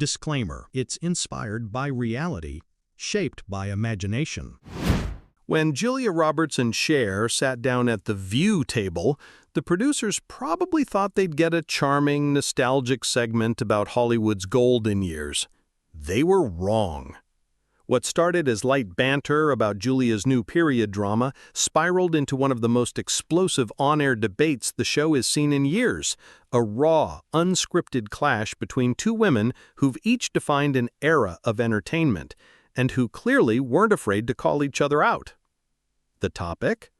Disclaimer: it's inspired by reality, shaped by imagination. When Julia Roberts and Cher sat down at the View table, the producers probably thought they'd get a charming, nostalgic segment about Hollywood's golden years. They were wrong. What started as light banter about Julia's new period drama spiraled into one of the most explosive on-air debates the show has seen in years, a raw, unscripted clash between two women who've each defined an era of entertainment, and who clearly weren't afraid to call each other out. The topic?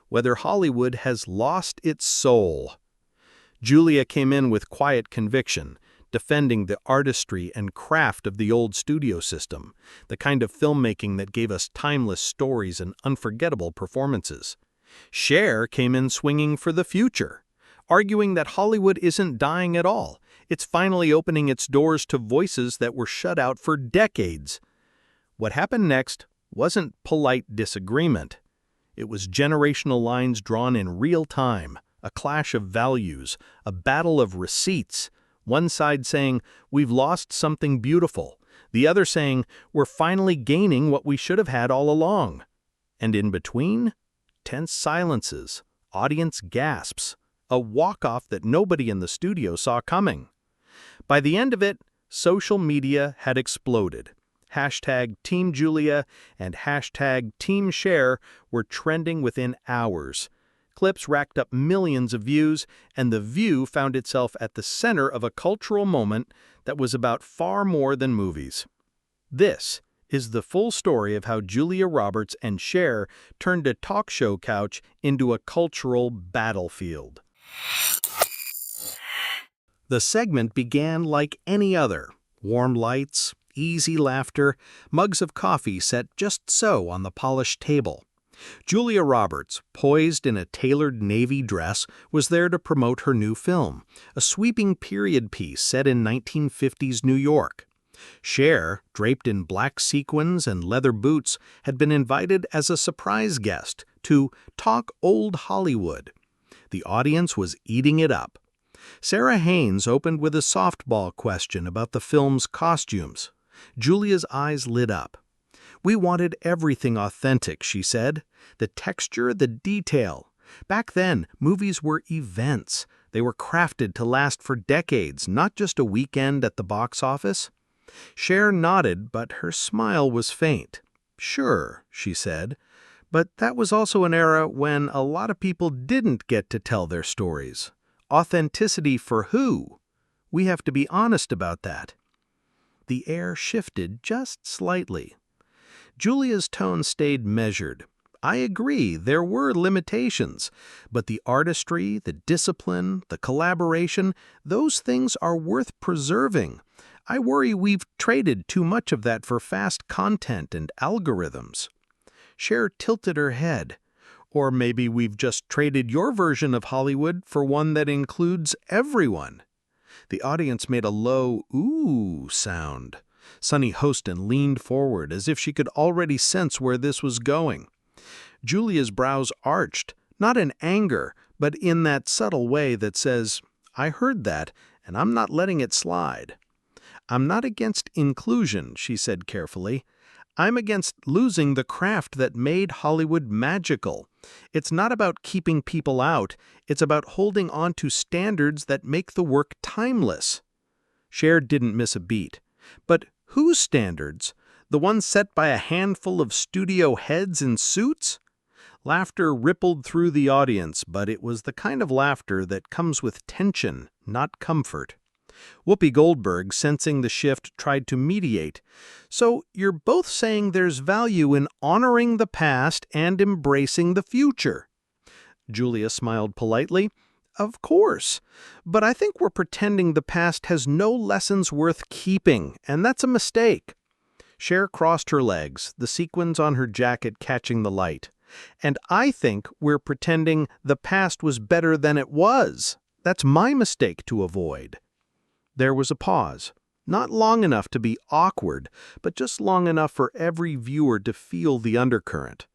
Whether Hollywood has lost its soul. Julia came in with quiet conviction, defending the artistry and craft of the old studio system, the kind of filmmaking that gave us timeless stories and unforgettable performances. Cher came in swinging for the future, arguing that Hollywood isn't dying at all. It's finally opening its doors to voices that were shut out for decades. What happened next wasn't polite disagreement. It was generational lines drawn in real time, a clash of values, a battle of receipts. One side saying, "We've lost something beautiful," the other saying, "We're finally gaining what we should have had all along." And in between, tense silences, audience gasps, a walk-off that nobody in the studio saw coming. By the end of it, social media had exploded. Hashtag Team Julia and hashtag Team Cher were trending within hours. Clips racked up millions of views, and The View found itself at the center of a cultural moment that was about far more than movies. This is the full story of how Julia Roberts and Cher turned a talk show couch into a cultural battlefield. The segment began like any other. Warm lights, easy laughter, mugs of coffee set just so on the polished table. Julia Roberts, poised in a tailored navy dress, was there to promote her new film, a sweeping period piece set in 1950s New York. Cher, draped in black sequins and leather boots, had been invited as a surprise guest to talk old Hollywood. The audience was eating it up. Sarah Haynes opened with a softball question about the film's costumes. Julia's eyes lit up. "We wanted everything authentic," she said. "The texture, the detail. Back then, movies were events. They were crafted to last for decades, not just a weekend at the box office." Cher nodded, but her smile was faint. "Sure," she said. "But that was also an era when a lot of people didn't get to tell their stories. Authenticity for who? We have to be honest about that." The air shifted just slightly. Julia's tone stayed measured. "I agree, there were limitations, but the artistry, the discipline, the collaboration, those things are worth preserving. I worry we've traded too much of that for fast content and algorithms." Cher tilted her head. "Or maybe we've just traded your version of Hollywood for one that includes everyone." The audience made a low "ooh" sound. Sunny Hostin leaned forward as if she could already sense where this was going. Julia's brows arched, not in anger, but in that subtle way that says, "I heard that, and I'm not letting it slide." "I'm not against inclusion," she said carefully. "I'm against losing the craft that made Hollywood magical. It's not about keeping people out, it's about holding on to standards that make the work timeless." Cher didn't miss a beat. "But whose standards? The ones set by a handful of studio heads in suits?" Laughter rippled through the audience, but it was the kind of laughter that comes with tension, not comfort. Whoopi Goldberg, sensing the shift, tried to mediate. "So you're both saying there's value in honoring the past and embracing the future?" Julia smiled politely. "Of course. But I think we're pretending the past has no lessons worth keeping, and that's a mistake." Cher crossed her legs, the sequins on her jacket catching the light. "And I think we're pretending the past was better than it was. That's my mistake to avoid." There was a pause, not long enough to be awkward, but just long enough for every viewer to feel the undercurrent.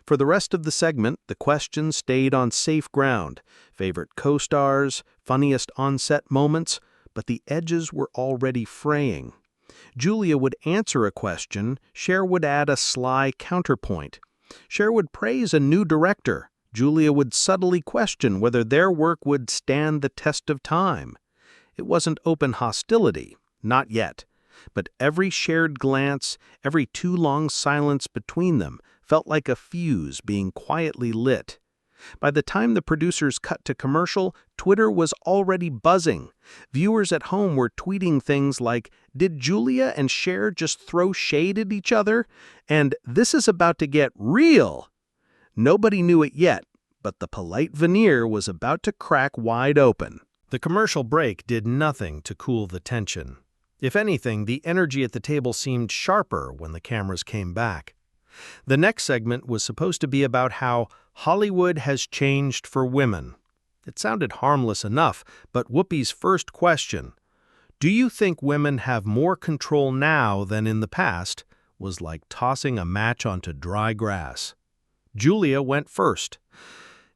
For the rest of the segment, the questions stayed on safe ground, favorite co-stars, funniest on-set moments, but the edges were already fraying. Julia would answer a question, Cher would add a sly counterpoint. Cher would praise a new director. Julia would subtly question whether their work would stand the test of time. It wasn't open hostility, not yet, but every shared glance, every too long silence between them felt like a fuse being quietly lit. By the time the producers cut to commercial, Twitter was already buzzing. Viewers at home were tweeting things like, "Did Julia and Cher just throw shade at each other?" And "This is about to get real." Nobody knew it yet, but the polite veneer was about to crack wide open. The commercial break did nothing to cool the tension. If anything, the energy at the table seemed sharper when the cameras came back. The next segment was supposed to be about how Hollywood has changed for women. It sounded harmless enough, but Whoopi's first question, "Do you think women have more control now than in the past?" was like tossing a match onto dry grass. Julia went first.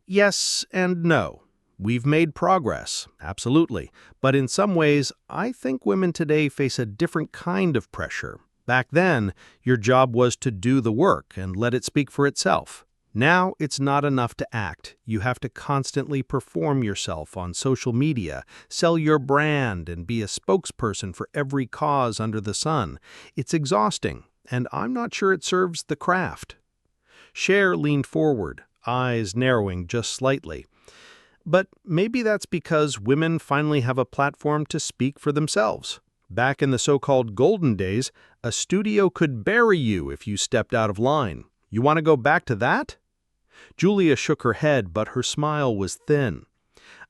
Yes and no. We've made progress, absolutely, but in some ways, I think women today face a different kind of pressure. Back then, your job was to do the work and let it speak for itself. Now, it's not enough to act. You have to constantly perform yourself on social media, sell your brand, and be a spokesperson for every cause under the sun. It's exhausting, and I'm not sure it serves the craft. Cher leaned forward, eyes narrowing just slightly. But maybe that's because women finally have a platform to speak for themselves. Back in the so-called golden days, a studio could bury you if you stepped out of line. You want to go back to that? Julia shook her head, but her smile was thin.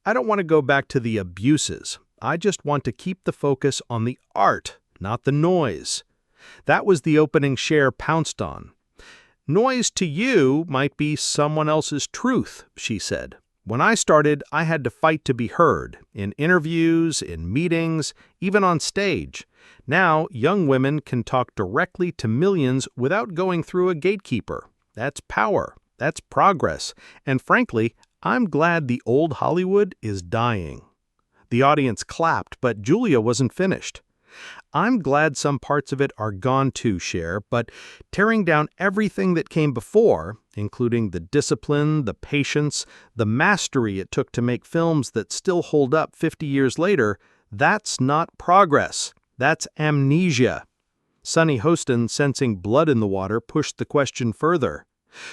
I don't want to go back to the abuses. I just want to keep the focus on the art, not the noise. That was the opening Cher pounced on. Noise to you might be someone else's truth, she said. When I started, I had to fight to be heard, in interviews, in meetings, even on stage. Now, young women can talk directly to millions without going through a gatekeeper. That's power. That's progress. And frankly, I'm glad the old Hollywood is dying. The audience clapped, but Julia wasn't finished. I'm glad some parts of it are gone too, Cher, but tearing down everything that came before, including the discipline, the patience, the mastery it took to make films that still hold up 50 years later, that's not progress. That's amnesia. Sunny Hostin, sensing blood in the water, pushed the question further.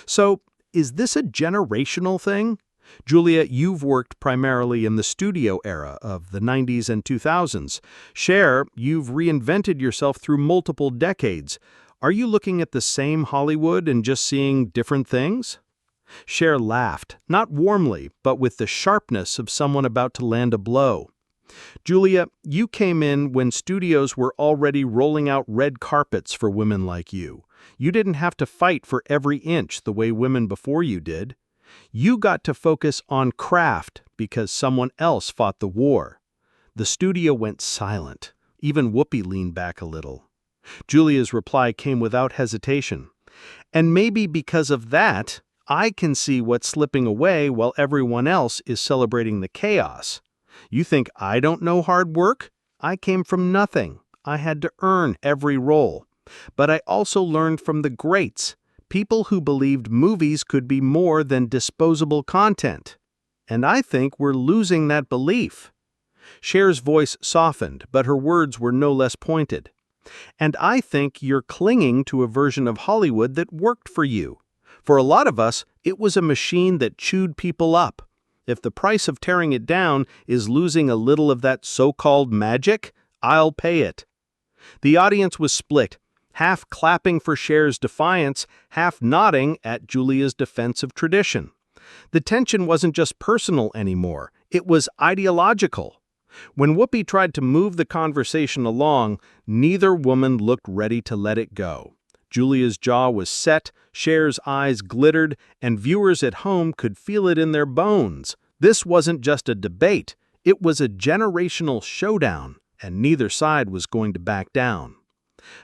So, is this a generational thing? Julia, you've worked primarily in the studio era of the 90s and 2000s. Cher, you've reinvented yourself through multiple decades. Are you looking at the same Hollywood and just seeing different things? Cher laughed, not warmly, but with the sharpness of someone about to land a blow. Julia, you came in when studios were already rolling out red carpets for women like you. You didn't have to fight for every inch the way women before you did. You got to focus on craft because someone else fought the war. The studio went silent. Even Whoopi leaned back a little. Julia's reply came without hesitation. And maybe because of that, I can see what's slipping away while everyone else is celebrating the chaos. You think I don't know hard work? I came from nothing. I had to earn every role. But I also learned from the greats. People who believed movies could be more than disposable content. And I think we're losing that belief. Cher's voice softened, but her words were no less pointed. And I think you're clinging to a version of Hollywood that worked for you. For a lot of us, it was a machine that chewed people up. If the price of tearing it down is losing a little of that so-called magic, I'll pay it. The audience was split. Half clapping for Cher's defiance, half nodding at Julia's defense of tradition. The tension wasn't just personal anymore, it was ideological. When Whoopi tried to move the conversation along, neither woman looked ready to let it go. Julia's jaw was set, Cher's eyes glittered, and viewers at home could feel it in their bones. This wasn't just a debate, it was a generational showdown, and neither side was going to back down.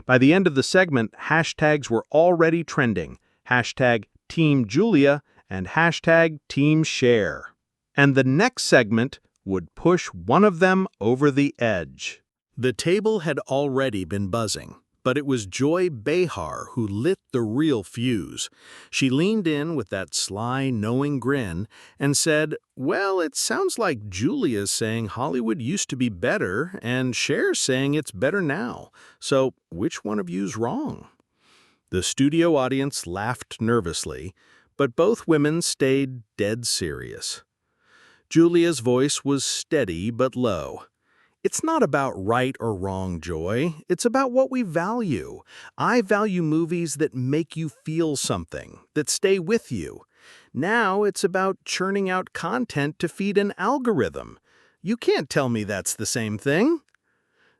By the end of the segment, hashtags were already trending. Hashtag Team Julia and hashtag Team Cher. And the next segment would push one of them over the edge. The table had already been buzzing, but it was Joy Behar who lit the real fuse. She leaned in with that sly, knowing grin and said, "Well, it sounds like Julia's saying Hollywood used to be better and Cher's saying it's better now. So which one of you's wrong?" The studio audience laughed nervously, but both women stayed dead serious. Julia's voice was steady but low. "It's not about right or wrong, Joy. It's about what we value. I value movies that make you feel something, that stay with you. Now it's about churning out content to feed an algorithm. You can't tell me that's the same thing."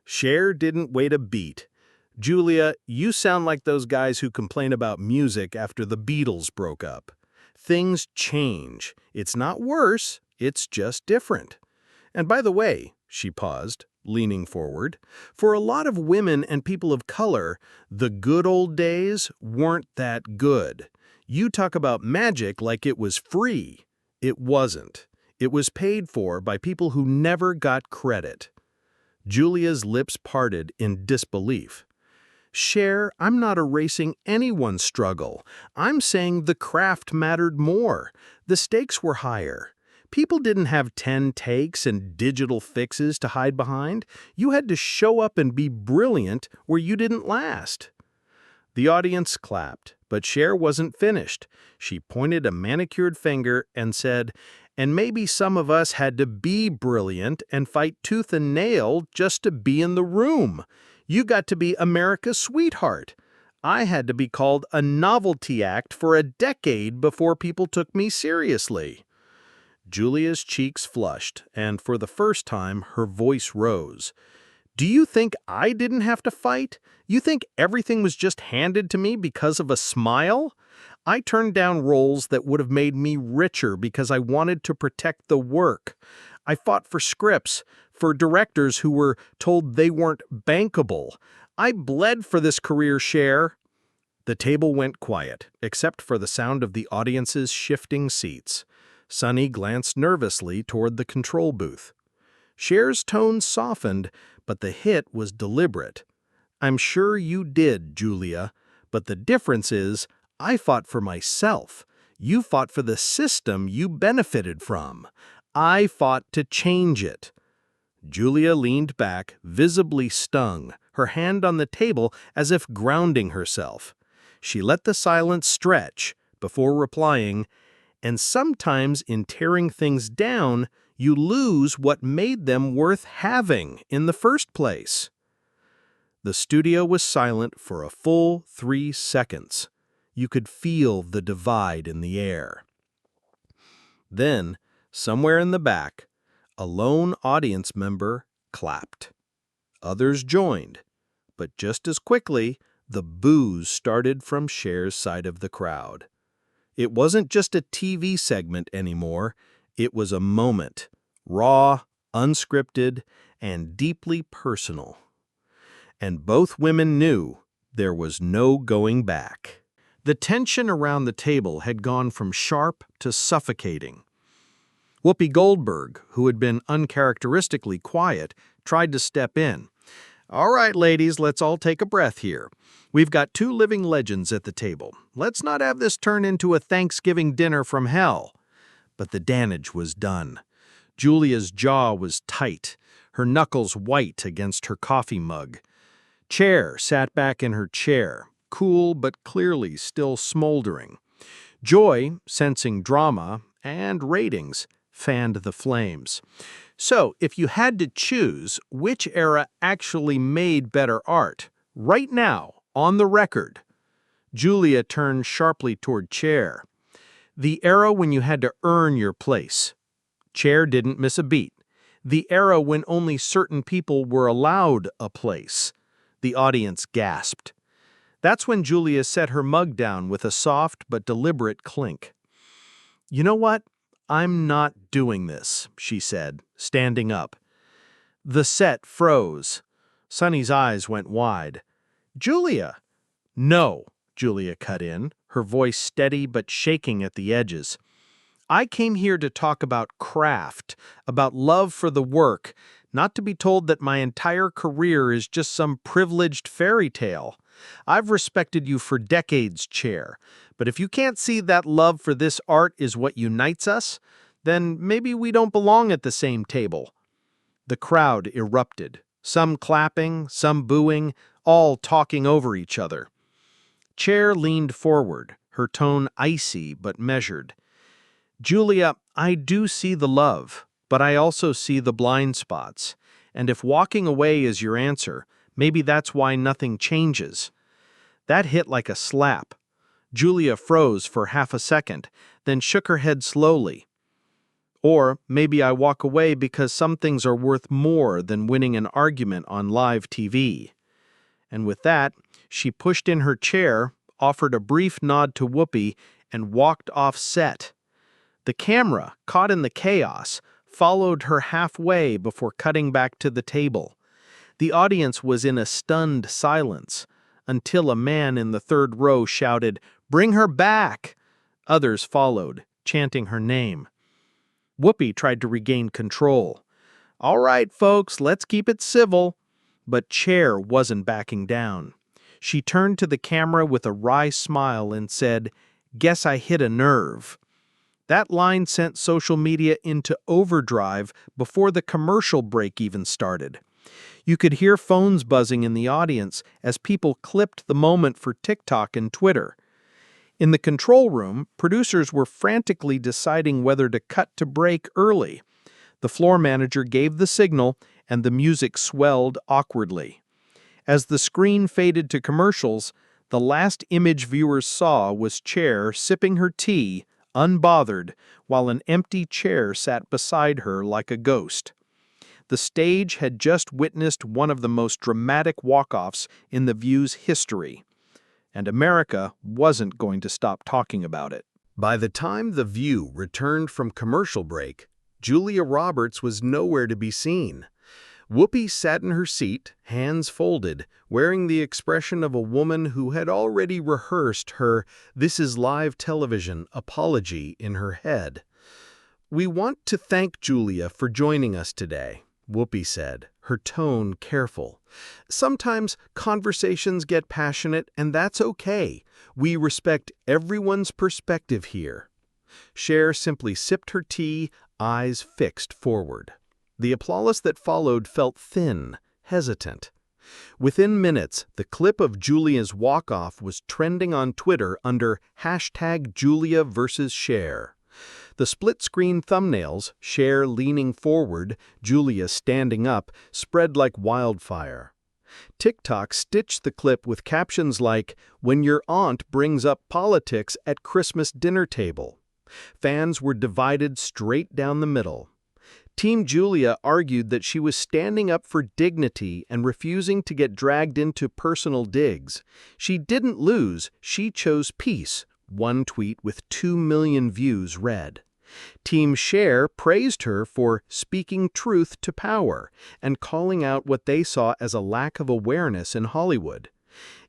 Cher didn't wait a beat. "Julia, you sound like those guys who complain about music after the Beatles broke up. Things change. It's not worse, it's just different. And by the way," she paused, leaning forward, "for a lot of women and people of color, the good old days weren't that good. You talk about magic like it was free. It wasn't. It was paid for by people who never got credit." Julia's lips parted in disbelief. "Cher, I'm not erasing anyone's struggle. I'm saying the craft mattered more. The stakes were higher. People didn't have 10 takes and digital fixes to hide behind. You had to show up and be brilliant where you didn't last." The audience clapped, but Cher wasn't finished. She pointed a manicured finger and said, "And maybe some of us had to be brilliant and fight tooth and nail just to be in the room. You got to be America's sweetheart. I had to be called a novelty act for a decade before people took me seriously." Julia's cheeks flushed, and for the first time her voice rose. "Do you think I didn't have to fight? You think everything was just handed to me because of a smile? I turned down roles that would have made me richer because I wanted to protect the work. I fought for scripts, for directors who were told they weren't bankable. I bled for this career, Cher." The table went quiet, except for the sound of the audience's shifting seats. Sonny glanced nervously toward the control booth. Cher's tone softened, but the hit was deliberate. "I'm sure you did, Julia, but the difference is I fought for myself. You fought for the system you benefited from. I fought to change it." Julia leaned back, visibly stung, her hand on the table as if grounding herself. She let the silence stretch before replying, "And sometimes in tearing things down, you lose what made them worth having in the first place." The studio was silent for a full 3 seconds. You could feel the divide in the air. Then, somewhere in the back, a lone audience member clapped. Others joined, but just as quickly, the boos started from Cher's side of the crowd. It wasn't just a TV segment anymore, it was a moment, raw, unscripted, and deeply personal. And both women knew there was no going back. The tension around the table had gone from sharp to suffocating. Whoopi Goldberg, who had been uncharacteristically quiet, tried to step in. "All right, ladies, let's all take a breath here. We've got 2 living legends at the table. Let's not have this turn into a Thanksgiving dinner from hell." But the damage was done. Julia's jaw was tight, her knuckles white against her coffee mug. Cher sat back in her chair, cool but clearly still smoldering. Joy, sensing drama and ratings, fanned the flames. "So, if you had to choose which era actually made better art, right now, on the record," Julia turned sharply toward Cher. "The era when you had to earn your place." Cher didn't miss a beat. "The era when only certain people were allowed a place." The audience gasped. That's when Julia set her mug down with a soft but deliberate clink. "You know what? I'm not doing this," she said, standing up. The set froze. Sonny's eyes went wide. "Julia!" "No," Julia cut in, her voice steady but shaking at the edges. "I came here to talk about craft, about love for the work, not to be told that my entire career is just some privileged fairy tale. I've respected you for decades, Cher, but if you can't see that love for this art is what unites us, then maybe we don't belong at the same table." The crowd erupted, some clapping, some booing, all talking over each other. Cher leaned forward, her tone icy but measured. "Julia, I do see the love, but I also see the blind spots. And if walking away is your answer, maybe that's why nothing changes." That hit like a slap. Julia froze for half a second, then shook her head slowly. "Or maybe I walk away because some things are worth more than winning an argument on live TV." And with that, she pushed in her chair, offered a brief nod to Whoopi, and walked off set. The camera, caught in the chaos, followed her halfway before cutting back to the table. The audience was in a stunned silence, until a man in the third row shouted, "Bring her back!" Others followed, chanting her name. Whoopi tried to regain control. "All right, folks, let's keep it civil." But Cher wasn't backing down. She turned to the camera with a wry smile and said, "Guess I hit a nerve." That line sent social media into overdrive before the commercial break even started. You could hear phones buzzing in the audience as people clipped the moment for TikTok and Twitter. In the control room, producers were frantically deciding whether to cut to break early. The floor manager gave the signal, and the music swelled awkwardly. As the screen faded to commercials, the last image viewers saw was Cher sipping her tea, unbothered, while an empty chair sat beside her like a ghost. The stage had just witnessed one of the most dramatic walk-offs in The View's history, and America wasn't going to stop talking about it. By the time The View returned from commercial break, Julia Roberts was nowhere to be seen. Whoopi sat in her seat, hands folded, wearing the expression of a woman who had already rehearsed her "This is live television" apology in her head. "We want to thank Julia for joining us today," Whoopi said, her tone careful. "Sometimes conversations get passionate, and that's okay. We respect everyone's perspective here." Cher simply sipped her tea, eyes fixed forward. The applause that followed felt thin, hesitant. Within minutes, the clip of Julia's walk-off was trending on Twitter under #Julia versus Cher. The split-screen thumbnails, Cher leaning forward, Julia standing up, spread like wildfire. TikTok stitched the clip with captions like, "When your aunt brings up politics at Christmas dinner table." Fans were divided straight down the middle. Team Julia argued that she was standing up for dignity and refusing to get dragged into personal digs. She didn't lose, she chose peace, one tweet with 2 million views read. Team Cher praised her for speaking truth to power and calling out what they saw as a lack of awareness in Hollywood.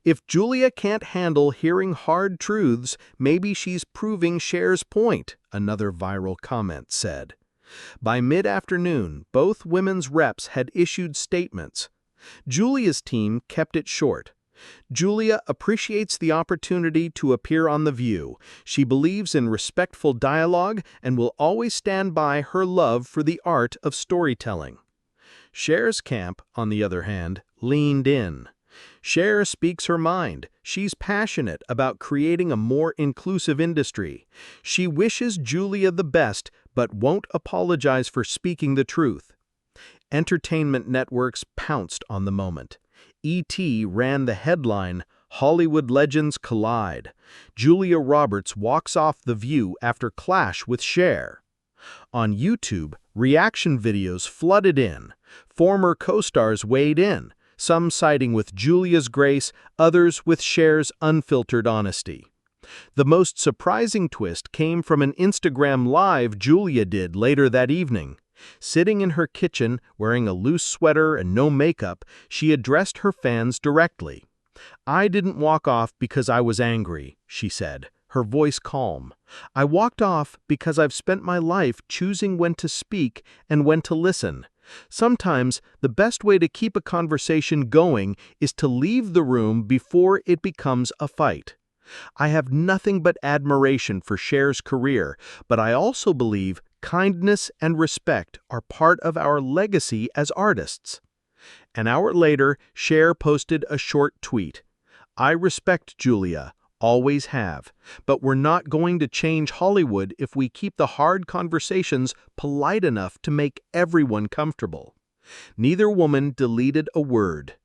"If Julia can't handle hearing hard truths, maybe she's proving Cher's point," another viral comment said. By mid-afternoon, both women's reps had issued statements. Julia's team kept it short. "Julia appreciates the opportunity to appear on The View. She believes in respectful dialogue and will always stand by her love for the art of storytelling." Cher's camp, on the other hand, leaned in. Cher speaks her mind. She's passionate about creating a more inclusive industry. She wishes Julia the best, but won't apologize for speaking the truth. Entertainment networks pounced on the moment. ET ran the headline, "Hollywood Legends Collide. Julia Roberts walks off The View after clash with Cher." On YouTube, reaction videos flooded in. Former co-stars weighed in, some siding with Julia's grace, others with Cher's unfiltered honesty. The most surprising twist came from an Instagram Live Julia did later that evening. Sitting in her kitchen, wearing a loose sweater and no makeup, she addressed her fans directly. "I didn't walk off because I was angry," she said, her voice calm. "I walked off because I've spent my life choosing when to speak and when to listen. Sometimes the best way to keep a conversation going is to leave the room before it becomes a fight. I have nothing but admiration for Cher's career, but I also believe kindness and respect are part of our legacy as artists. An hour later, Cher posted a short tweet. "I respect Julia, always have, but we're not going to change Hollywood if we keep the hard conversations polite enough to make everyone comfortable." Neither woman deleted a word.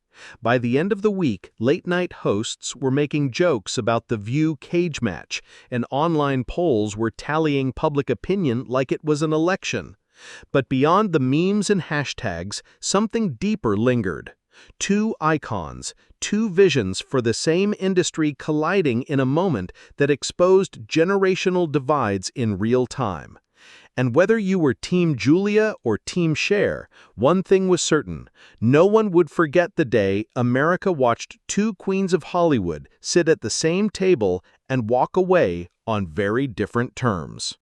By the end of the week, late-night hosts were making jokes about the View cage match, and online polls were tallying public opinion like it was an election. But beyond the memes and hashtags, something deeper lingered. Two icons, two visions for the same industry colliding in a moment that exposed generational divides in real time. And whether you were Team Julia or Team Cher, one thing was certain: no one would forget the day America watched two queens of Hollywood sit at the same table and walk away on very different terms.